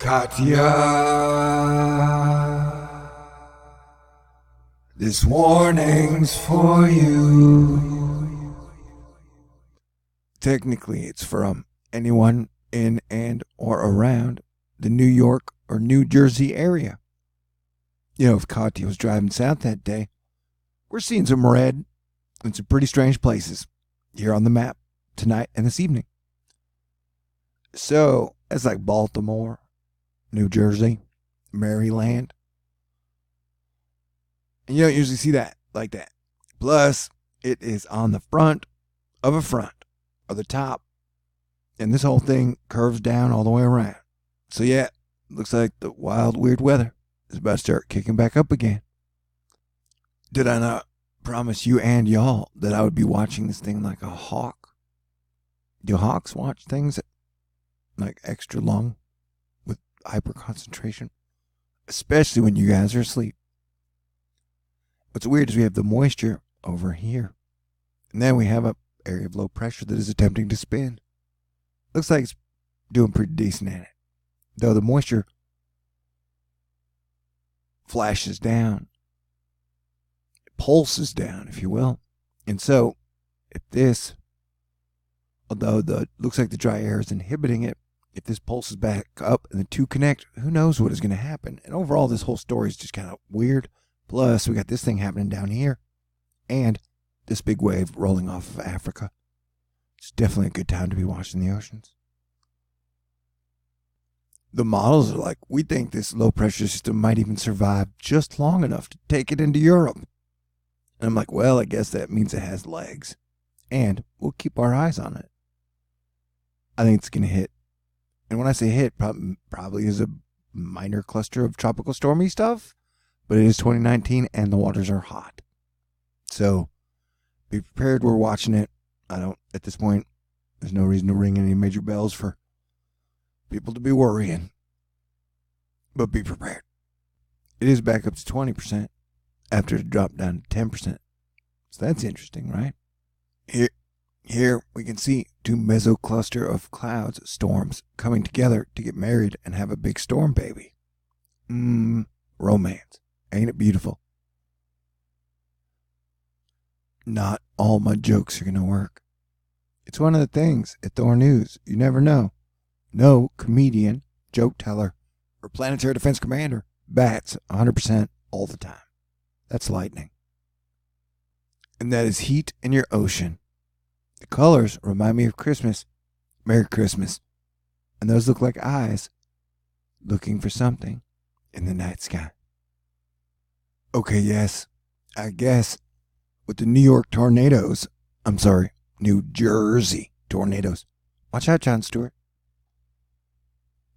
Katya, this warning's for you. Technically, it's from anyone in and or around the New York or New Jersey area. You know, if Katya was driving south that day, we're seeing some red in some pretty strange places here on the map tonight and this evening. So, it's like Baltimore, New Jersey, Maryland. And you don't usually see that like that. Plus, it is on the front of the top. And this whole thing curves down all the way around. So yeah, looks like the wild, weird weather is about to start kicking back up again. Did I not promise you and y'all that I would be watching this thing like a hawk? Do hawks watch things like extra long with hyper concentration? Especially when you guys are asleep. What's weird is we have the moisture over here. And then we have an area of low pressure that is attempting to spin. Looks like it's doing pretty decent at it. Though the moisture flashes down. It pulses down, if you will. And so, if this, although looks like the dry air is inhibiting it, if this pulses back up and the two connect, who knows what is going to happen. And overall, this whole story is just kind of weird. Plus, we got this thing happening down here. And this big wave rolling off of Africa. It's definitely a good time to be watching the oceans. The models are like, we think this low pressure system might even survive just long enough to take it into Europe. And I'm like, well, I guess that means it has legs. And we'll keep our eyes on it. I think it's going to hit. And when I say hit, probably is a minor cluster of tropical stormy stuff. But it is 2019 and the waters are hot. So be prepared. We're watching it. At this point, there's no reason to ring any major bells for people to be worrying. But be prepared. It is back up to 20% after it dropped down to 10%. So that's interesting, right? Here we can see two mesocluster of clouds, storms, coming together to get married and have a big storm baby. Romance. Ain't it beautiful? Not all my jokes are going to work. It's one of the things at Thor News. You never know. No comedian, joke teller, or planetary defense commander bats 100% all the time. That's lightning. And that is heat in your ocean. The colors remind me of Christmas. Merry Christmas. And those look like eyes looking for something in the night sky. Okay, yes, I guess with the New Jersey tornadoes. Watch out, Jon Stewart.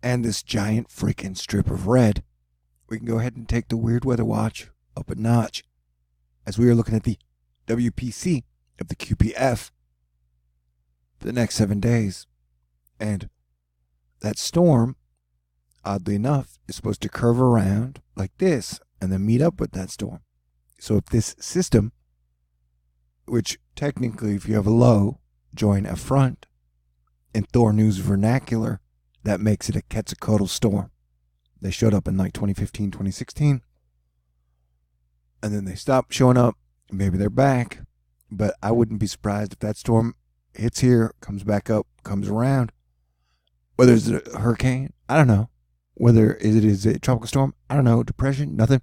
And this giant freaking strip of red, we can go ahead and take the weird weather watch up a notch as we are looking at the WPC of the QPF for the next 7 days. And that storm, oddly enough, is supposed to curve around like this and then meet up with that storm. So if this system, which technically if you have a low, join a front, in Thor News vernacular, that makes it a Quetzalcoatl storm. They showed up in like 2015, 2016, and then they stopped showing up. Maybe they're back, but I wouldn't be surprised if that storm hits here, comes back up, comes around. Whether it's a hurricane, I don't know. Whether it is a tropical storm, I don't know. Depression, nothing.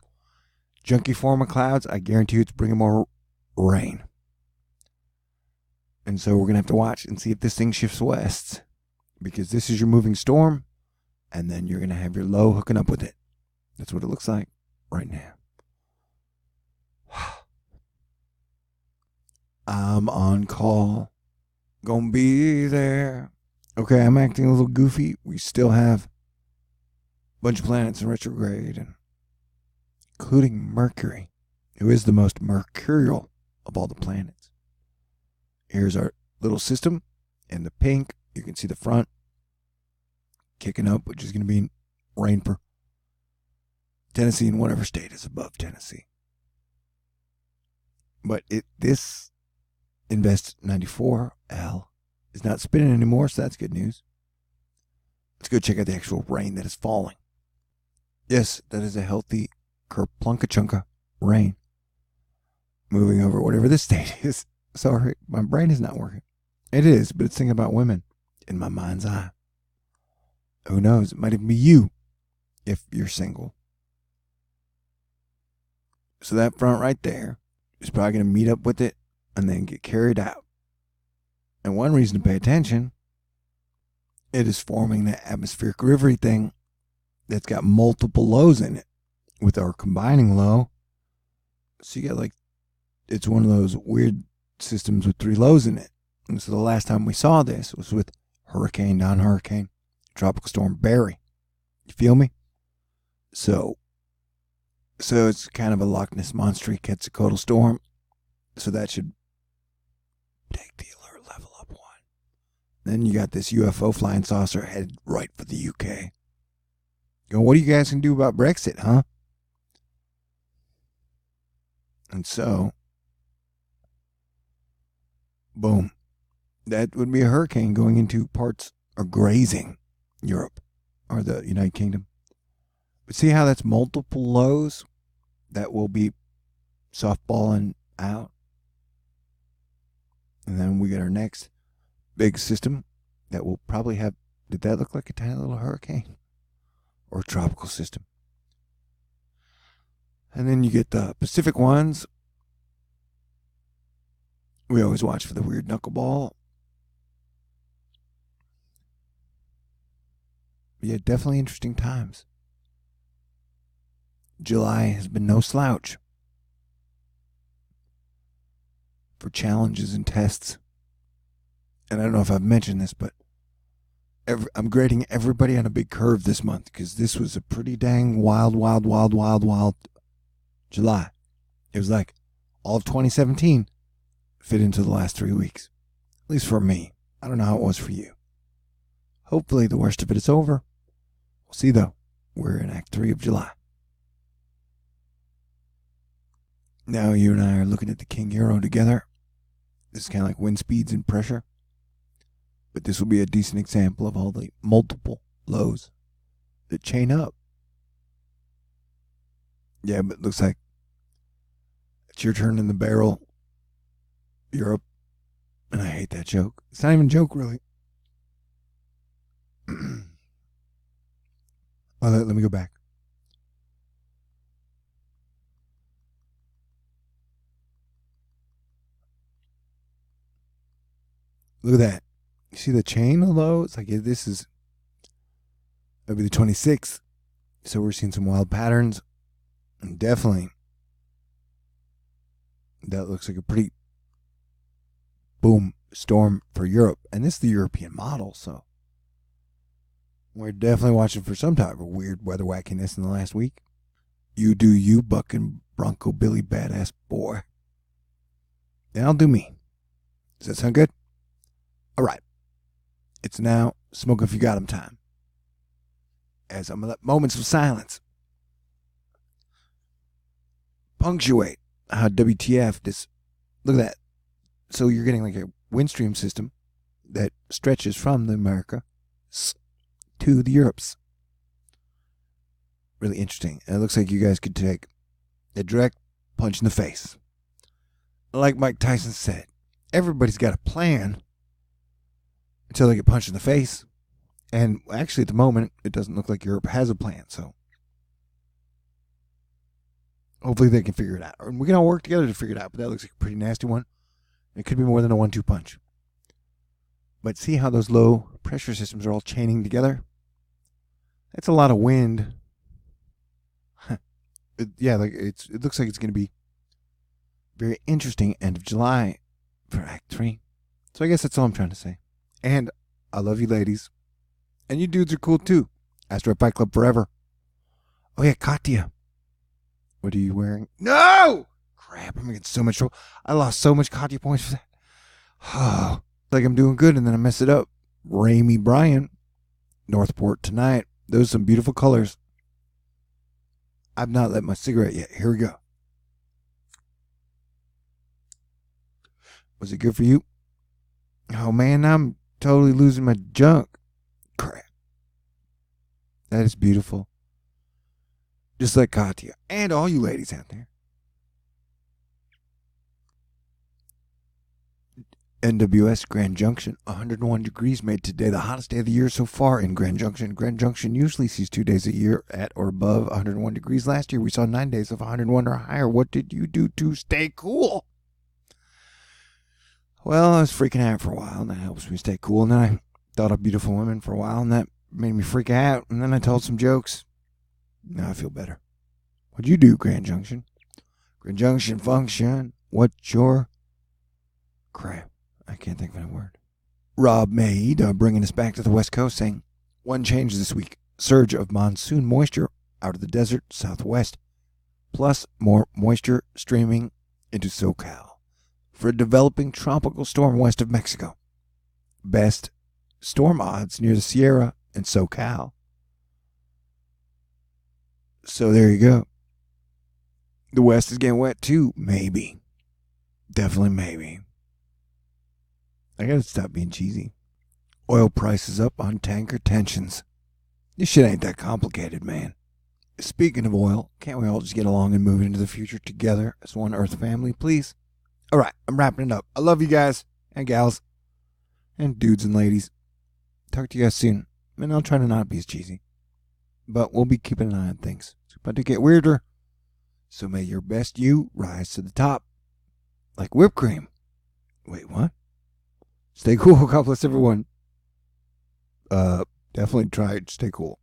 Junky form of clouds, I guarantee you it's bringing more rain. And so we're going to have to watch and see if this thing shifts west. Because this is your moving storm, and then you're going to have your low hooking up with it. That's what it looks like right now. I'm on call. Gonna be there. Okay, I'm acting a little goofy. We still have a bunch of planets in retrograde, including Mercury, who is the most mercurial of all the planets. Here's our little system. In the pink, you can see the front kicking up, which is going to be rain for Tennessee and whatever state is above Tennessee. But this Invest 94L is not spinning anymore, so that's good news. Let's go check out the actual rain that is falling. Yes, that is a healthy kerplunka-chunka rain. Moving over whatever this state is. Sorry, my brain is not working. It is, but it's thinking about women in my mind's eye. Who knows? It might even be you if you're single. So that front right there is probably going to meet up with it and then get carried out. And one reason to pay attention, it is forming that atmospheric rivery thing that's got multiple lows in it with our combining low. So you get like, it's one of those weird systems with 3 lows in it. And so the last time we saw this was with hurricane, non-hurricane, tropical storm Barry. You feel me? So it's kind of a Loch Ness Monster Quetzalcoatl storm. So that should take the alert level up 1. Then you got this UFO flying saucer headed right for the UK. What are you guys going to do about Brexit, huh? And so, boom. That would be a hurricane going into parts or grazing Europe or the United Kingdom. But see how that's multiple lows that will be softballing out? And then we get our next big system that will probably have, did that look like a tiny little hurricane? Or a tropical system? And then you get the Pacific ones. We always watch for the weird knuckleball. Yeah, definitely interesting times. July has been no slouch for challenges and tests. And I don't know if I've mentioned this, but I'm grading everybody on a big curve this month because this was a pretty dang wild July. It was like all of 2017 fit into the last 3 weeks. At least for me. I don't know how it was for you. Hopefully the worst of it is over. We'll see though. We're in Act 3 of July. Now you and I are looking at the King Euro together. This is kind of like wind speeds and pressure. But this will be a decent example of all the multiple lows that chain up. Yeah, but it looks like it's your turn in the barrel, Europe. And I hate that joke. It's not even a joke, really. Well, let me go back. Look at that. You see the chain of lows? Like this is, it'll be the 26th. So we're seeing some wild patterns. And definitely, that looks like a pretty boom storm for Europe. And this is the European model, so we're definitely watching for some type of weird weather wackiness in the last week. You do you, bucking Bronco Billy badass boy. Then I'll do me. Does that sound good? All right. It's now smoke if you got 'em time. As I'm going to let moments of silence punctuate how WTF this. Look at that. So you're getting like a wind stream system that stretches from the America to the Europes. Really interesting. And it looks like you guys could take a direct punch in the face. Like Mike Tyson said, everybody's got a plan until they get punched in the face. And actually, at the moment, it doesn't look like Europe has a plan. So hopefully they can figure it out. And we can all work together to figure it out. But that looks like a pretty nasty one. It could be more than a 1-2 punch. But see how those low pressure systems are all chaining together? That's a lot of wind. Yeah, like it looks like it's going to be very interesting end of July for Act 3. So I guess that's all I'm trying to say. And I love you ladies. And you dudes are cool too. Astro Fight Club forever. Oh yeah, Katya. What are you wearing? No! Crap, I'm going to get so much trouble. I lost so much Katya points for that. Oh, like I'm doing good and then I mess it up. Ramey Bryan. Northport tonight. Those are some beautiful colors. I've not lit my cigarette yet. Here we go. Was it good for you? Oh man, I'm totally losing my junk. Crap. That is beautiful. Just like Katya and all you ladies out there. NWS Grand Junction, 101 degrees, made today the hottest day of the year so far in Grand Junction. Grand Junction usually sees 2 days a year at or above 101 degrees. Last year we saw 9 days of 101 or higher. What did you do to stay cool? Well, I was freaking out for a while, and that helps me stay cool. And then I thought of beautiful women for a while, and that made me freak out. And then I told some jokes. Now I feel better. What'd you do, Grand Junction? Grand Junction function. What's your... crap. I can't think of any word. Rob Maid bringing us back to the West Coast, saying, one change this week. Surge of monsoon moisture out of the desert southwest, plus more moisture streaming into SoCal for a developing tropical storm west of Mexico. Best storm odds near the Sierra and SoCal. So there you go. The West is getting wet too, maybe. Definitely maybe. I gotta stop being cheesy. Oil prices up on tanker tensions. This shit ain't that complicated, man. Speaking of oil, can't we all just get along and move into the future together as one Earth family, please? Alright, I'm wrapping it up. I love you guys and gals and dudes and ladies. Talk to you guys soon. And I'll try to not be as cheesy. But we'll be keeping an eye on things. It's about to get weirder. So may your best you rise to the top. Like whipped cream. Wait, what? Stay cool. God bless everyone. Definitely try it. Stay cool.